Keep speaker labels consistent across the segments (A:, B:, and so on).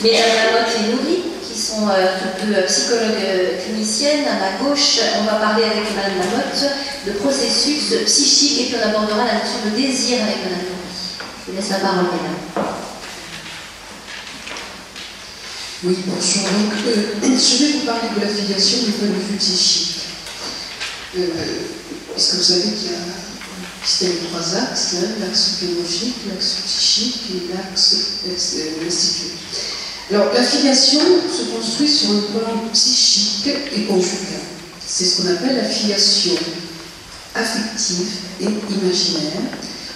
A: Mesdames Lamotte et Nourri, qui sont toutes deux psychologues cliniciennes. À ma gauche, on va parler avec Madame Lamotte de processus psychique et puis on abordera la notion de désir avec Madame Nourri. Je vous laisse la parole, Mesdames.
B: Oui, bonjour. Donc, je vais vous parler de l'affiliation du point de vue psychique. Puisque vous savez qu'il y a trois axes, l'axe biologique, l'axe psychique et l'axe institut. Alors, l'affiliation se construit sur un plan psychique et conjugal. C'est ce qu'on appelle l'affiliation affective et imaginaire,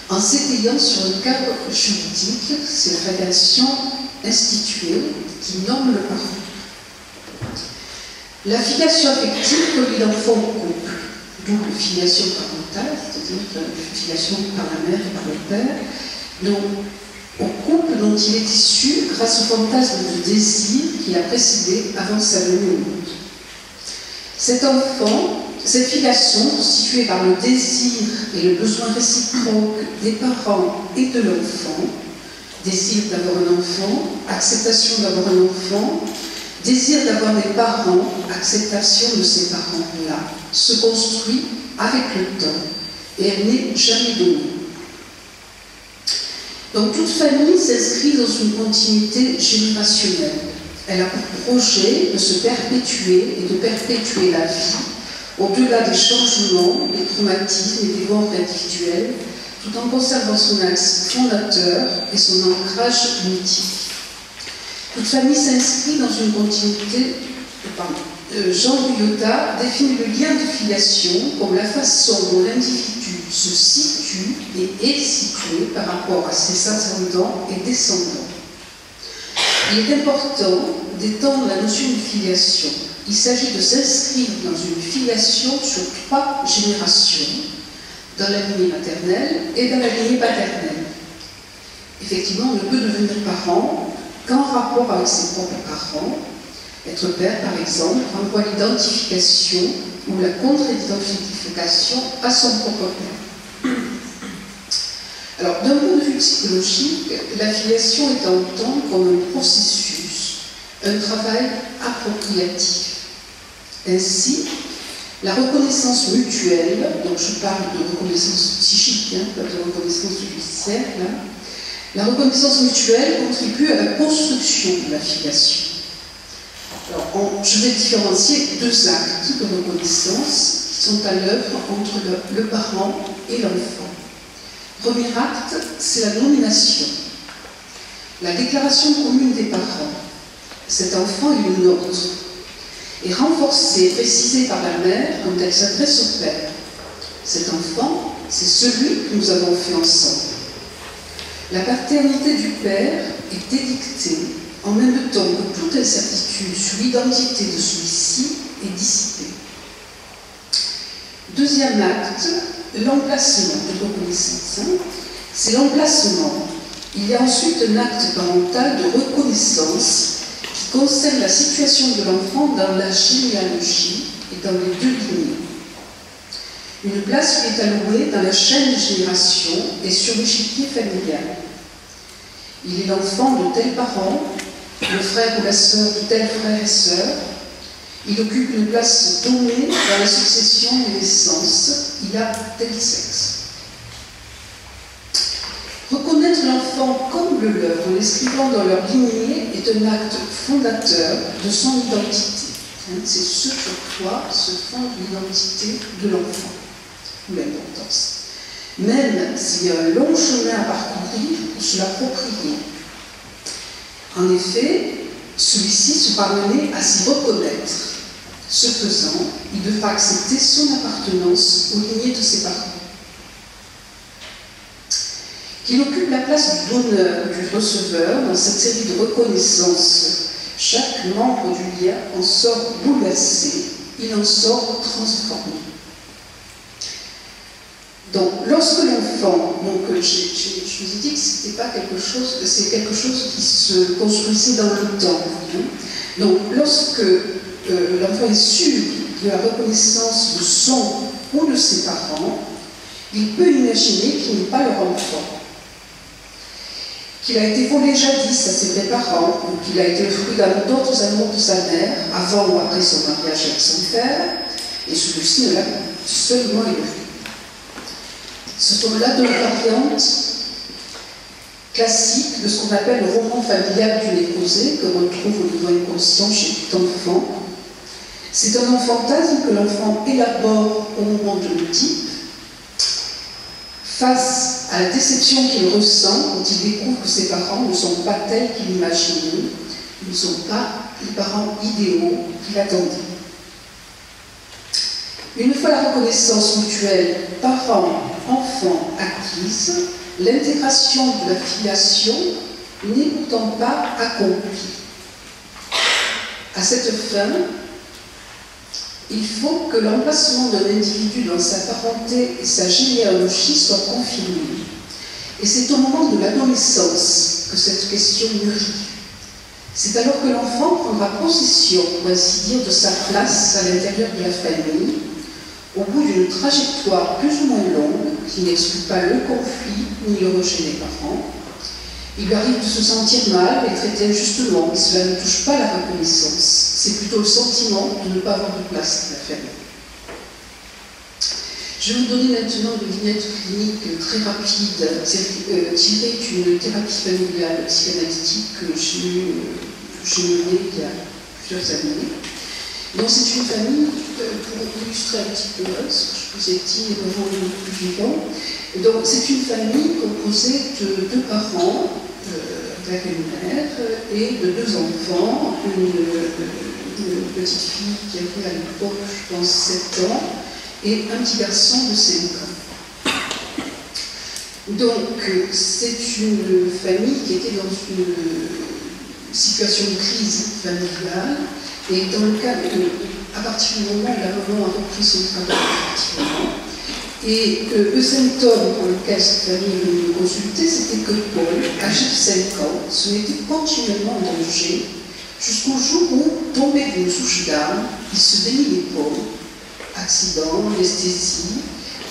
B: en s'étayant sur un cadre juridique, c'est la relation instituée qui norme le parent. L'affiliation affective relie l'enfant au couple, d'où la filiation parentale, c'est-à-dire la filiation par la mère et par le père, donc au couple dont il est issu grâce au fantasme de désir qui a précédé avant sa venue au monde. Cet enfant, cette filiation constituée par le désir et le besoin réciproque des parents et de l'enfant, désir d'avoir un enfant, acceptation d'avoir un enfant, désir d'avoir des parents, acceptation de ces parents-là, se construit avec le temps et elle n'est jamais donnée. Donc toute famille s'inscrit dans une continuité générationnelle. Elle a pour projet de se perpétuer et de perpétuer la vie au-delà des changements, des traumatismes et des morts individuelles, tout en conservant son axe fondateur et son ancrage mythique. Toute famille s'inscrit dans une continuité. Jean Buyota définit le lien de filiation comme la façon dont l'individu se situe et est situé par rapport à ses ascendants et descendants. Il est important d'étendre la notion de filiation. Il s'agit de s'inscrire dans une filiation sur 3 générations, dans la lignée maternelle et dans la lignée paternelle. Effectivement, on ne peut devenir parent qu'en rapport avec ses propres parents. Être père, par exemple, renvoie l'identification ou la contre-identification à son propre père. Alors, d'un point de vue psychologique, la filiation est à entendre comme un processus, un travail appropriatif. Ainsi, la reconnaissance mutuelle, donc je parle de reconnaissance psychique, pas de reconnaissance judiciaire, la reconnaissance mutuelle contribue à la construction de la filiation. Alors, je vais différencier 2 actes de reconnaissance qui sont à l'œuvre entre le parent et l'enfant. Premier acte, c'est la nomination. La déclaration commune des parents. Cet enfant est le nôtre. Est renforcée, précisée par la mère quand elle s'adresse au père. Cet enfant, c'est celui que nous avons fait ensemble. La paternité du père est édictée en même temps que toute incertitude sur l'identité de celui-ci est dissipée. Deuxième acte, l'emplacement de reconnaissance. C'est l'emplacement. Il y a ensuite un acte parental de reconnaissance qui concerne la situation de l'enfant dans la généalogie et dans les 2 lignées. Une place lui est allouée dans la chaîne de génération et sur l'échiquier familial. Il est l'enfant de tel parent, le frère ou la sœur de tel frère et sœur. Il occupe une place donnée dans la succession des naissances. Il a tel sexe. Reconnaître l'enfant comme le leur en l'inscrivant dans leur lignée est un acte fondateur de son identité. C'est ce sur quoi se fonde l'identité de l'enfant, ou l'importance. Même s'il y a un long chemin à parcourir pour se l'approprier. En effet, celui-ci sera amené à s'y reconnaître. Ce faisant, il devra accepter son appartenance aux lignées de ses parents. Qu'il occupe la place du donneur ou du receveur dans cette série de reconnaissances. Chaque membre du lien en sort bouleversé, il en sort transformé. Donc, lorsque l'enfant, je vous ai dit que c'était pas quelque chose, c'est quelque chose qui se construisait dans le temps. Donc, lorsque l'enfant est sûr de la reconnaissance de son ou de ses parents, il peut imaginer qu'il n'est pas leur enfant. qu'il a été volé jadis à ses vrais parents, ou qu'il a été le fruit d'autres amours de sa mère, avant ou après son mariage avec son père, et celui-ci ne l'a seulement élevé. Ce sont là deux variantes classiques de ce qu'on appelle le roman familial du Néposé, que l'on trouve au niveau inconscient chez tout enfant. C'est un fantasme que l'enfant élabore au moment de l'Oedipe, face à la déception qu'il ressent quand il découvre que ses parents ne sont pas tels qu'il imaginait, ils ne sont pas les parents idéaux qu'il attendait. Une fois la reconnaissance mutuelle parents-enfants acquise, l'intégration de la filiation n'est pourtant pas accomplie. À cette fin, il faut que l'emplacement d'un individu dans sa parenté et sa généalogie soit confirmé. Et c'est au moment de l'adolescence que cette question mûrit. C'est alors que l'enfant prendra possession, pour ainsi dire, de sa place à l'intérieur de la famille, au bout d'une trajectoire plus ou moins longue, qui n'exclut pas le conflit ni le rejet des parents. Il lui arrive de se sentir mal et traiter injustement, mais cela ne touche pas la reconnaissance. C'est plutôt le sentiment de ne pas avoir de place dans la famille. Je vais vous donner maintenant une vignette clinique très rapide, tirée d'une thérapie familiale psychanalytique que j'ai menée il y a plusieurs années. Donc c'est une famille, pour illustrer un petit peu ce que je vous ai dit, le moment le plus vivant. Donc c'est une famille composée de deux parents, père et une mère, et de deux enfants, une petite fille qui avait à l'époque, je pense, 7 ans, et un petit garçon de 5 ans. Donc c'est une famille qui était dans une situation de crise familiale, et dans le cas à partir du moment où la maman a repris son travail, effectivement, et le symptôme pour lequel cette famille est venue consulter, c'était que Paul, âgé de 5 ans, se mettait continuellement en danger, jusqu'au jour où, tombé d'une souche d'armes, il se délie l'épaule, accident, anesthésie,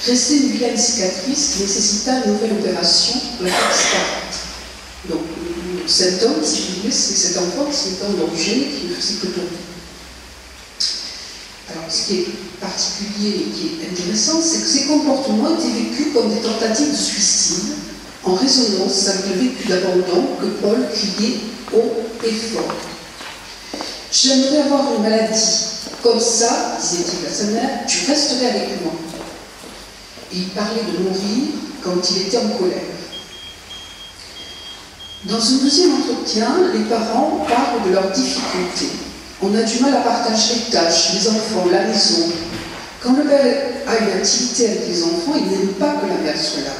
B: restait une vilaine cicatrice qui nécessita une nouvelle opération pour la faire disparaître. Donc, le symptôme, si vous voulez, c'est cet enfant qui se mettait en danger, qui ne faisait que tomber. Alors, ce qui est particulier et qui est intéressant, c'est que ces comportements étaient vécus comme des tentatives de suicide, en résonance avec le vécu d'abandon que Paul criait haut et fort. « J'aimerais avoir une maladie. Comme ça, disait-il à sa mère, tu resterais avec moi. » Et il parlait de mourir quand il était en colère. Dans un deuxième entretien, les parents parlent de leurs difficultés. On a du mal à partager les tâches, les enfants, la maison. Quand le père a une activité avec les enfants, il n'aime pas que la mère soit là.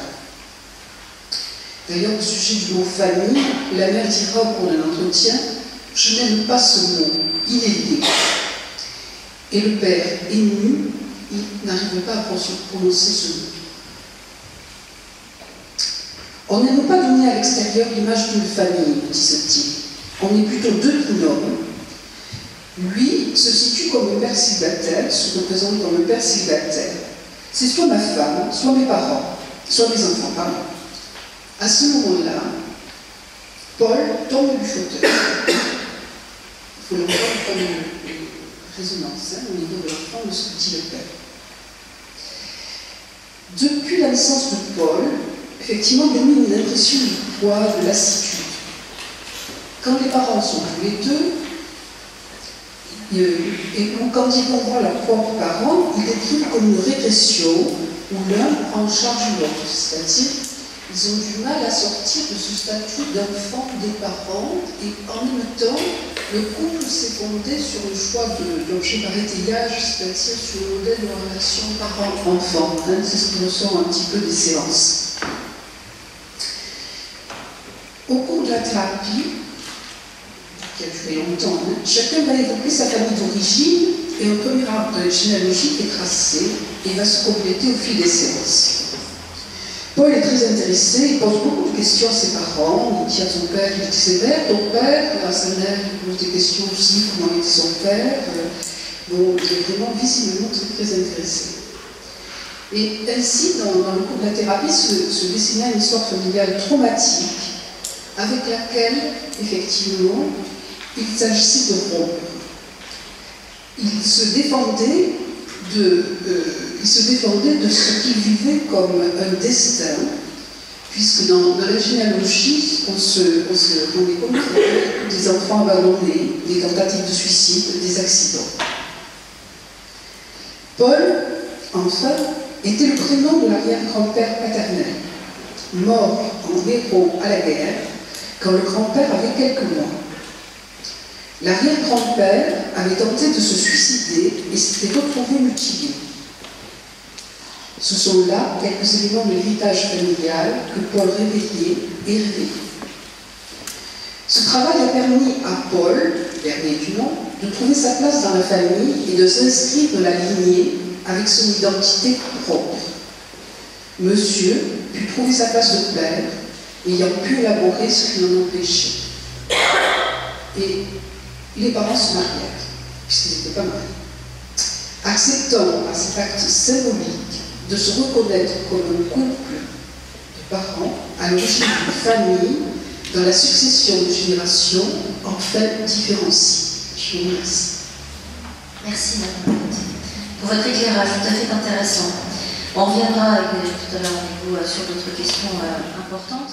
B: D'ailleurs, au sujet du mot famille, la mère dira au cours d'un entretien « Je n'aime pas ce mot, il est lié. » Et le père, ému, il n'arrive pas à prononcer ce mot. On n'aime pas donner à l'extérieur l'image d'une famille, disent-ils. On est plutôt deux binômes. Lui se situe comme le père célibataire, se représente comme le père célibataire. C'est soit ma femme, soit mes parents, soit mes enfants, pardon. À ce moment-là, Paul tombe du fauteuil. Il faut le voir comme une résonance au niveau de l'enfant de ce que dit le père. Depuis la naissance de Paul, effectivement, domine une impression du poids, de lassitude. Quand les parents sont tous les deux, et quand ils voient leurs propres parents, ils décrivent comme une régression où l'un prend en charge l'autre. C'est-à-dire, ils ont du mal à sortir de ce statut d'enfant des parents, et en même temps, le couple s'est fondé sur le choix d'objet par étayage, c'est-à-dire sur le modèle de la relation parent-enfant. C'est ce qui ressort un petit peu des séances. Au cours de la thérapie, qui a duré longtemps, chacun va évoquer sa famille d'origine et un premier arbre généalogique est tracé et va se compléter au fil des séances. Paul est très intéressé, il pose beaucoup de questions à ses parents, il dit à son père, il dit c'est vrai, ton père, à sa mère, il pose des questions aussi, comment était son père, bon, il est vraiment visiblement très intéressé. Et ainsi, dans le cours de la thérapie, se dessinait une histoire familiale traumatique avec laquelle, effectivement, il s'agissait de rompre. Il se défendait de ce qu'il vivait comme un destin, puisque dans la généalogie, on est comme des enfants abandonnés, des tentatives de suicide, des accidents. Paul, enfin, était le prénom de l'arrière-grand-père paternel, mort en héros à la guerre, quand le grand-père avait quelques mois. L'arrière-grand-père avait tenté de se suicider et s'était retrouvé mutilé. Ce sont là quelques éléments de l'héritage familial que Paul réveillait et réveillait. Ce travail a permis à Paul, dernier du nom, de trouver sa place dans la famille et de s'inscrire dans la lignée avec son identité propre. Monsieur put trouver sa place de père, ayant pu élaborer ce qui l'en empêchait. Et les parents se marièrent, puisqu'ils n'étaient pas mariés. Acceptant à cet acte symbolique de se reconnaître comme un couple de parents à l'origine d'une famille dans la succession de générations enfin différenciées. Je vous remercie.
A: Merci Madame pour votre éclairage tout à fait intéressant. On reviendra tout à l'heure avec vous sur d'autres questions importantes.